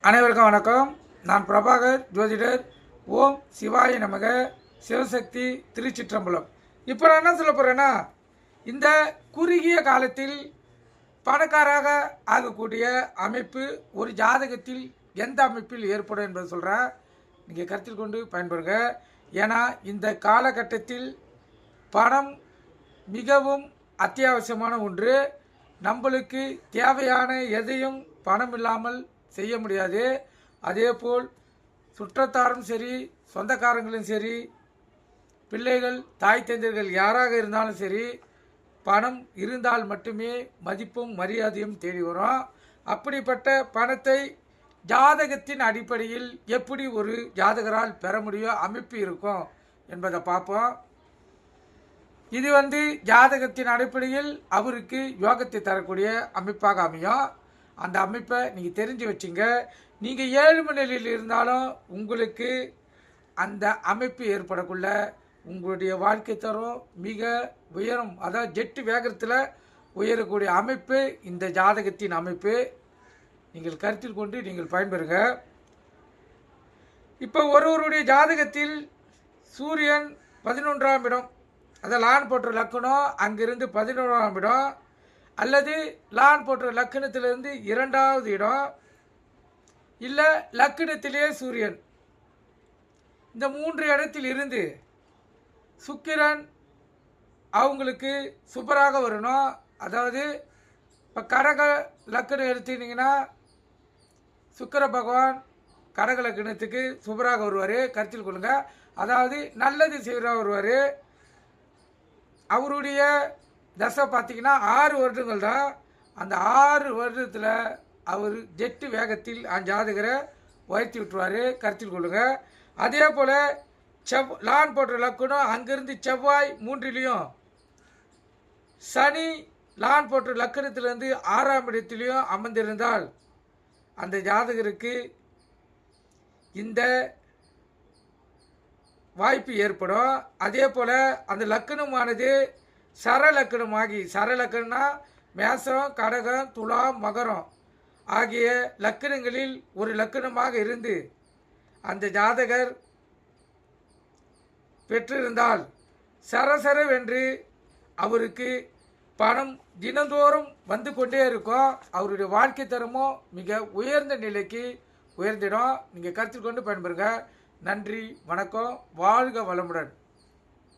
அனைவருக்கும் வணக்கம். நான் பிரபாகர் ஜோதிடர். ஓம் சிவாய நமக. சிவசக்தி திருச்சிற்றம்பலம். இப்போ நான் என்ன சொல்ல போகிறேன்னா, இந்த குறுகிய காலத்தில் பணக்காராக ஆகக்கூடிய அமைப்பு ஒரு ஜாதகத்தில் எந்த அமைப்பில் ஏற்படும் என்பதை சொல்கிறேன். நீங்கள் கருத்தில் கொண்டு பயன்படுங்க. ஏன்னா இந்த காலகட்டத்தில் பணம் மிகவும் அத்தியாவசியமான ஒன்று. நம்மளுக்கு தேவையான எதையும் பணம் இல்லாமல் செய்ய முடியாது. அதேபோல் சுற்றத்தாரும் சரி, சொந்தக்காரங்களும் சரி, பிள்ளைகள், தாய் தந்தையர்கள் யாராக இருந்தாலும் சரி, பணம் இருந்தால் மட்டுமே மதிப்பும் மரியாதையும் தேடி வரும். அப்படிப்பட்ட பணத்தை ஜாதகத்தின் அடிப்படையில் எப்படி ஒரு ஜாதகரால் பெற முடியும், அமைப்பு இருக்கும் என்பதை பார்ப்போம். இது ஜாதகத்தின் அடிப்படையில் அவருக்கு யோகத்தை தரக்கூடிய அமைப்பாக அமையும். அந்த அமைப்பை நீங்கள் தெரிஞ்சு வச்சுங்க. நீங்கள் ஏழ்மை நிலையில் இருந்தாலும் உங்களுக்கு அந்த அமைப்பு ஏற்படக்குள்ள உங்களுடைய வாழ்க்கை தரம் மிக உயரும். அதாவது ஜெட்டு வேகத்தில் உயரக்கூடிய அமைப்பு இந்த ஜாதகத்தின் அமைப்பு. நீங்கள் கருத்தில் கொண்டு நீங்கள் பயன்பெறுங்க. இப்போ ஒருவருடைய ஜாதகத்தில் சூரியன் 11ஆம் இடம், அதை லான் போன்ற லக்கணம், அங்கிருந்து 11ஆம் இடம், அல்லது லான் போன்ற லக்கணத்திலிருந்து 2வது இடம், இல்லை லக்கணத்திலே சூரியன், இந்த 3 இடத்தில் இருந்து சுக்கிரன் அவங்களுக்கு சூப்பராக வரணும். அதாவது இப்போ கடக லக்கணம் எடுத்துக்கிட்டிங்கன்னா சுக்கிர பகவான் கடக லக்கணத்துக்கு சூப்பராக வருவார். கருத்தில் கொள்ளுங்க. அதாவது நல்லது செய்கிறார் வருவார். அவருடைய தசை பார்த்திங்கன்னா 6 வருடங்கள் தான். அந்த 6 வருடத்தில் அவர் ஜெட்டு வேகத்தில் அந்த ஜாதகரை உயர்த்தி விட்டுருவார். கருத்தில் கொள்ளுங்கள். அதே போல் லான் போன்ற லக்கணம், அங்கேருந்து செவ்வாய் 3லையும், சனி லான் போன்ற லக்கணத்திலேருந்து 6ஆம் இடத்துலையும் அமர்ந்திருந்தால் அந்த ஜாதகருக்கு இந்த வாய்ப்பு ஏற்படும். அதே போல் அந்த லக்கணமானது சரலக்கணமாகி, சரலக்கணம்னா மேசம், கடகம், துலாம், மகரம் ஆகிய லக்கணங்களில் ஒரு லக்கணமாக இருந்து அந்த ஜாதகர் பெற்றிருந்தால் சரசரவென்று அவருக்கு பணம் தினந்தோறும் வந்து கொண்டே இருக்கும். அவருடைய வாழ்க்கை தரமும் மிக உயர்ந்த நிலைக்கு உயர்ந்திடும். நீங்கள் கருத்தில் கொண்டு பயன்பெறுங்க. நன்றி, வணக்கம், வாழ்க வளமுடன்.